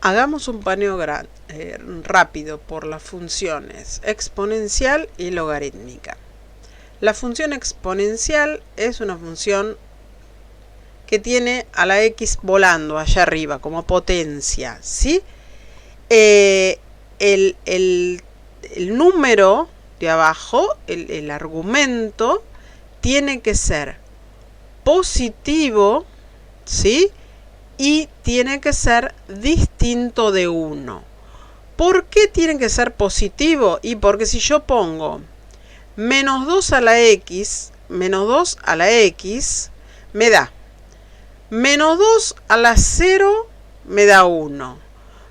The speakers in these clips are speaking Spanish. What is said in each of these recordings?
Hagamos un paneo rápido por las funciones exponencial y logarítmica. La función exponencial es una función que tiene a la x volando allá arriba como potencia, ¿sí? El número de abajo, el argumento, tiene que ser positivo, ¿sí? Y tiene que ser distinto de 1. ¿Por qué tiene que ser positivo? Y porque si yo pongo menos 2 a la x, menos 2 a la x, me da menos 2 a la 0, me da 1.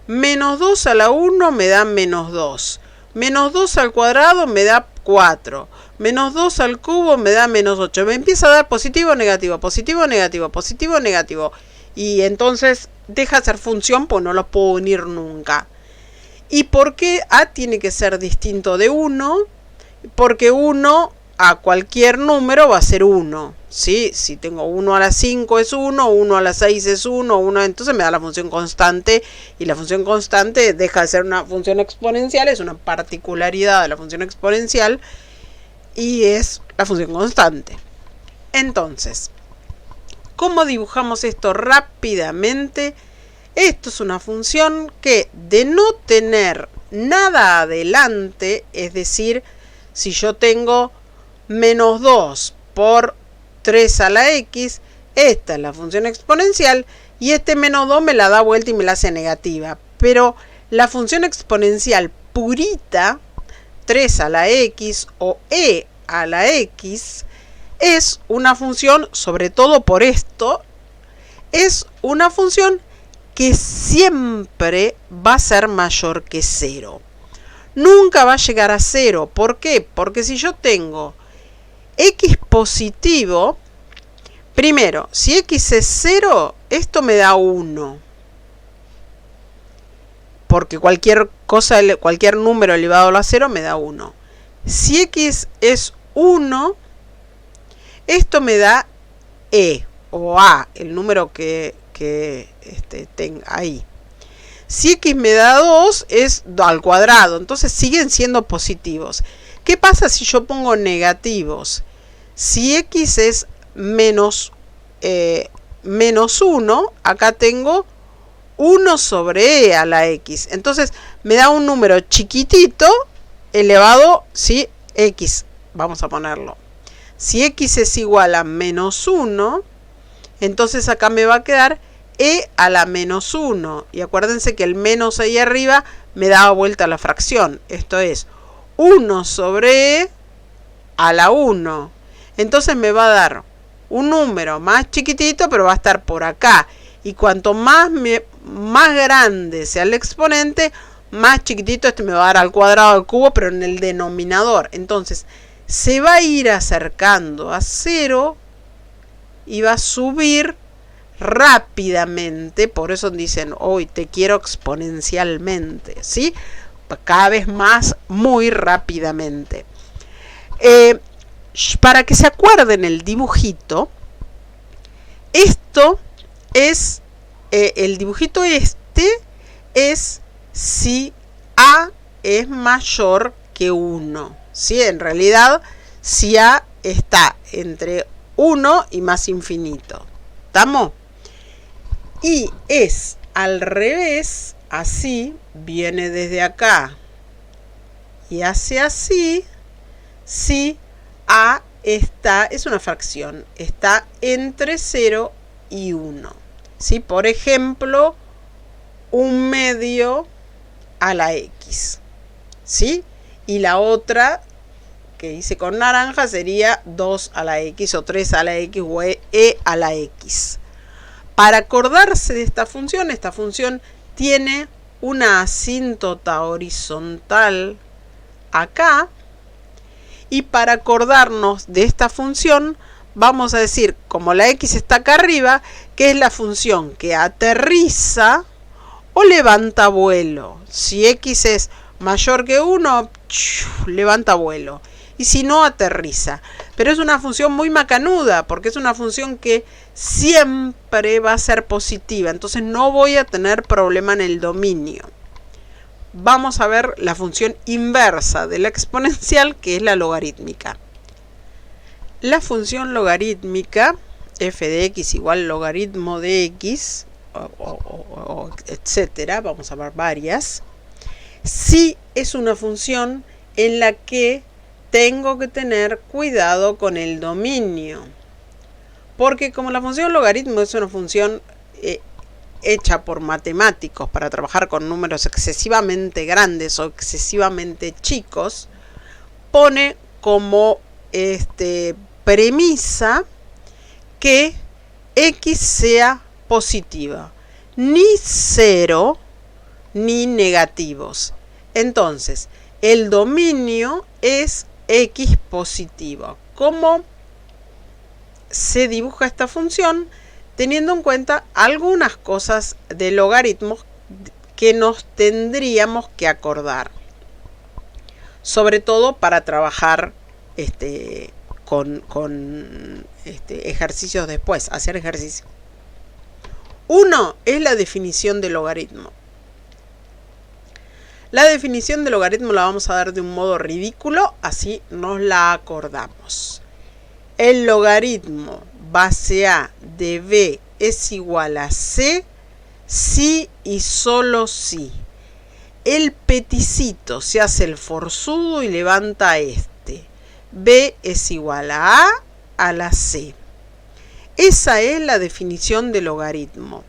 Menos 2 a la 1 me da menos 2. Menos 2 al cuadrado me da 4. Menos 2 al cubo me da menos 8. Me empieza a dar positivo, negativo, positivo, negativo, positivo, negativo. Y entonces deja de ser función, pues no lo puedo unir nunca. ¿Y por qué A tiene que ser distinto de 1? Porque 1 a cualquier número va a ser 1. ¿Sí? Si tengo 1 a la 5 es 1, 1 a la 6 es 1, entonces me da la función constante. Y la función constante deja de ser una función exponencial, es una particularidad de la función exponencial. Y es la función constante. Entonces, ¿cómo dibujamos esto rápidamente? Esto es una función que de no tener nada adelante, es decir, si yo tengo menos 2 por 3 a la x, esta es la función exponencial y este menos 2 me la da vuelta y me la hace negativa. Pero la función exponencial purita, 3 a la x o e a la x, es una función, sobre todo por esto, es una función que siempre va a ser mayor que 0. Nunca va a llegar a 0. ¿Por qué? Porque si yo tengo x positivo, primero, si x es 0, esto me da 1. Porque cualquier número elevado a la 0 me da 1. Si x es 1, esto me da e o a, el número que tenga ahí. Si x me da 2 es al cuadrado, entonces siguen siendo positivos. ¿Qué pasa si yo pongo negativos? Si x es menos 1, acá tengo 1 sobre e a la x. Entonces me da un número chiquitito elevado, ¿sí? X, vamos a ponerlo. Si x es igual a menos 1, entonces acá me va a quedar e a la menos 1. Y acuérdense que el menos ahí arriba me da vuelta la fracción. Esto es 1 sobre e a la 1. Entonces me va a dar un número más chiquitito, pero va a estar por acá. Y cuanto más grande sea el exponente, más chiquitito este me va a dar al cuadrado al cubo, pero en el denominador. Entonces se va a ir acercando a 0 y va a subir rápidamente. Por eso dicen, hoy te quiero exponencialmente, ¿sí? Cada vez más, muy rápidamente. Para que se acuerden el dibujito, esto es, el dibujito este es si A es mayor que 1. ¿Sí? En realidad, si A está entre 1 y más infinito. ¿Estamos? Y es al revés, así, viene desde acá y hace así, si A está, es una fracción, está entre 0 y 1. ¿Sí? Por ejemplo, 1/2 a la x. ¿Sí? Y la otra que hice con naranja sería 2 a la x o 3 a la x o e a la x. Para acordarse de esta función tiene una asíntota horizontal acá. Y para acordarnos de esta función, vamos a decir, como la x está acá arriba, que es la función que aterriza o levanta vuelo. Si x es mayor que 1, levanta vuelo. Y si no, aterriza. Pero es una función muy macanuda, porque es una función que siempre va a ser positiva, entonces no voy a tener problema en el dominio. Vamos a ver la función inversa de la exponencial, que es la logarítmica. La función logarítmica, f de x igual logaritmo de x, etcétera, vamos a ver varias, sí es una función en la que tengo que tener cuidado con el dominio. Porque como la función logaritmo es una función hecha por matemáticos para trabajar con números excesivamente grandes o excesivamente chicos, pone como premisa que x sea positiva, ni cero ni negativos. Entonces, el dominio es x positiva. ¿Cómo se dibuja esta función? Teniendo en cuenta algunas cosas de logaritmos que nos tendríamos que acordar, sobre todo para trabajar con ejercicios después, hacer ejercicio. Uno es la definición de logaritmo. La definición de logaritmo la vamos a dar de un modo ridículo, así nos la acordamos. El logaritmo base A de B es igual a C si y solo si el peticito se hace el forzudo y levanta B es igual a la C. Esa es la definición de logaritmo.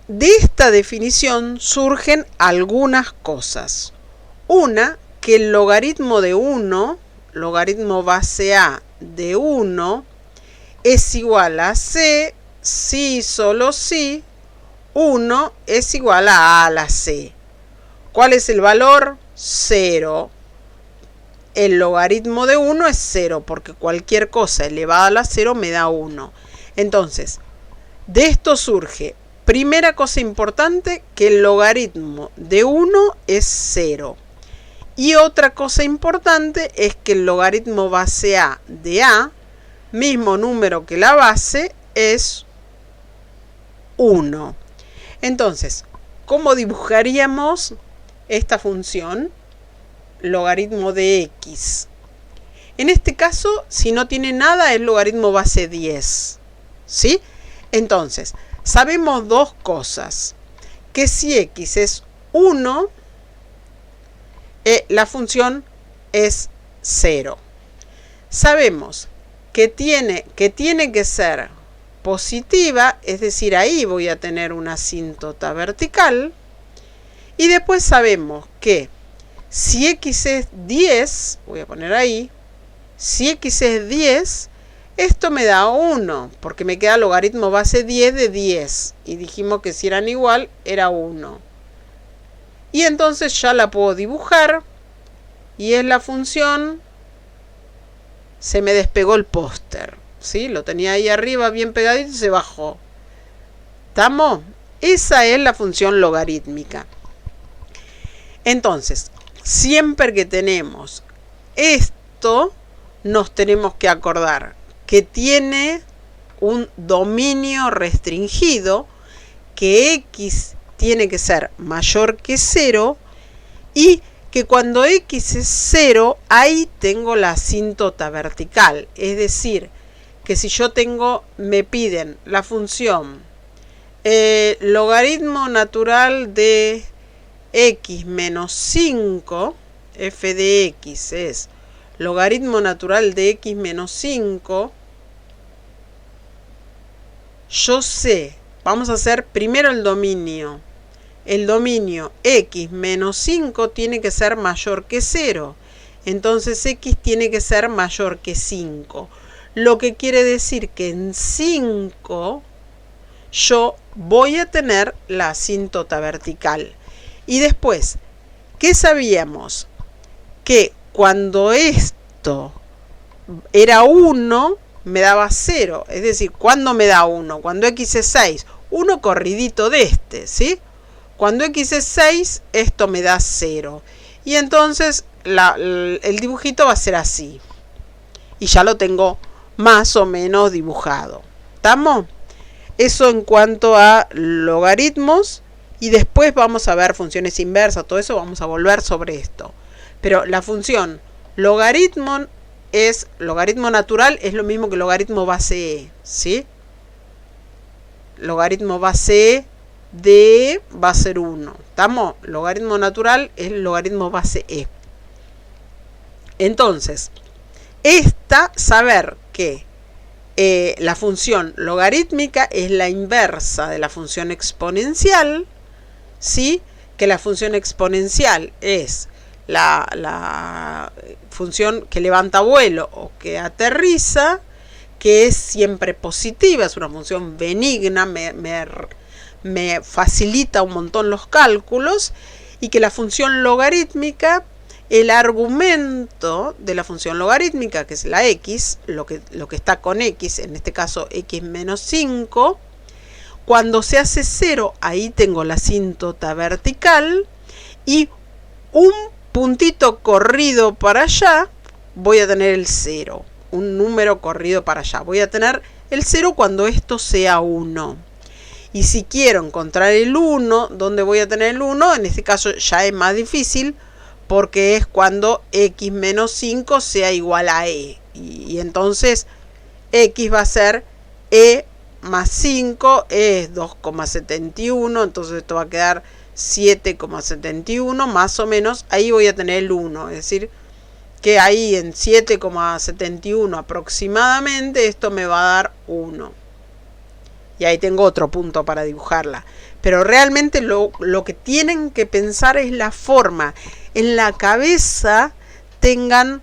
De esta definición surgen algunas cosas. Una, que el logaritmo de 1, logaritmo base A de 1, es igual a C si y solo si 1 es igual a la C. ¿Cuál es el valor? 0. El logaritmo de 1 es 0, porque cualquier cosa elevada a la 0 me da 1. Entonces, de esto surge, primera cosa importante, que el logaritmo de 1 es 0. Y otra cosa importante es que el logaritmo base A de A, mismo número que la base, es 1. Entonces, ¿cómo dibujaríamos esta función? Logaritmo de x. En este caso, si no tiene nada, es logaritmo base 10. ¿Sí? Entonces, sabemos dos cosas. Que si x es 1, la función es 0. Sabemos que tiene que ser positiva, es decir, ahí voy a tener una asíntota vertical. Y después sabemos que si x es 10, voy a poner ahí, si x es 10, esto me da 1, porque me queda logaritmo base 10 de 10. Y dijimos que si eran igual, era 1. Y entonces ya la puedo dibujar, y es la función, se me despegó el póster, ¿sí? Lo tenía ahí arriba bien pegadito y se bajó. ¿Estamos? Esa es la función logarítmica. Entonces, siempre que tenemos esto, nos tenemos que acordar que tiene un dominio restringido, que x tiene que ser mayor que 0 y que cuando x es 0, ahí tengo la asíntota vertical. Es decir, que si yo me piden la función logaritmo natural de x menos 5, f de x es logaritmo natural de x menos 5, yo sé, vamos a hacer primero el dominio. El dominio x menos 5 tiene que ser mayor que 0. Entonces x tiene que ser mayor que 5. Lo que quiere decir que en 5 yo voy a tener la asíntota vertical. Y después, ¿qué sabíamos? Que cuando esto era 1, me daba 0. Es decir, ¿cuándo me da 1? Cuando x es 6. 1 corridito de ¿sí? Cuando x es 6, esto me da 0. Y entonces el dibujito va a ser así. Y ya lo tengo más o menos dibujado. ¿Estamos? Eso en cuanto a logaritmos, y después vamos a ver funciones inversas, todo eso vamos a volver sobre esto. Pero la función logaritmo natural es lo mismo que logaritmo base E, ¿sí? Logaritmo base E de va a ser 1. ¿Estamos? Logaritmo natural es el logaritmo base E. Entonces, saber que la función logarítmica es la inversa de la función exponencial, ¿sí? Que la función exponencial es la función que levanta vuelo o que aterriza, que es siempre positiva, es una función benigna, me facilita un montón los cálculos, y que la función logarítmica, el argumento de la función logarítmica, que es la x, lo que está con x, en este caso x menos 5, cuando se hace 0, ahí tengo la asíntota vertical, y un puntito corrido para allá, voy a tener el 0. Un número corrido para allá. Voy a tener el 0 cuando esto sea 1. Y si quiero encontrar el 1, ¿dónde voy a tener el 1? En este caso ya es más difícil, porque es cuando x menos 5 sea igual a e. Y entonces x va a ser e más 5, e es 2,71, entonces esto va a quedar 7,71 más o menos. Ahí voy a tener el 1, es decir, que ahí en 7,71 aproximadamente esto me va a dar 1. Y ahí tengo otro punto para dibujarla. Pero realmente lo que tienen que pensar es la forma. En la cabeza tengan,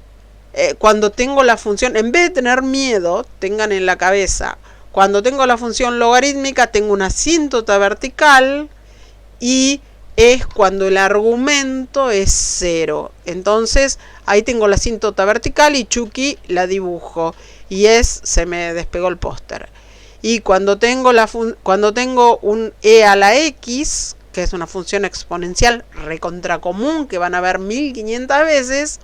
cuando tengo la función, en vez de tener miedo, tengan en la cabeza, cuando tengo la función logarítmica tengo una asíntota vertical, y es cuando el argumento es 0. Entonces ahí tengo la asíntota vertical y Chucky la dibujo. Y se me despegó el póster. Y cuando tengo un e a la x, que es una función exponencial recontra común, que van a ver 1500 veces,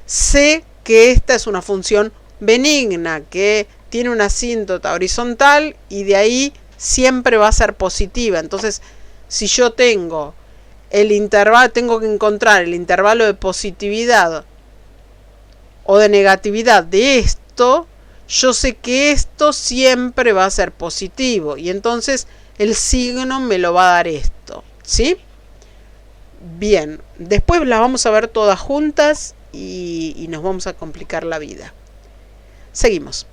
sé que esta es una función benigna, que tiene una asíntota horizontal, y de ahí siempre va a ser positiva. Entonces, si yo tengo el intervalo, tengo que encontrar el intervalo de positividad o de negatividad de esto, yo sé que esto siempre va a ser positivo, y entonces el signo me lo va a dar esto, ¿sí? Bien, después las vamos a ver todas juntas y nos vamos a complicar la vida. Seguimos.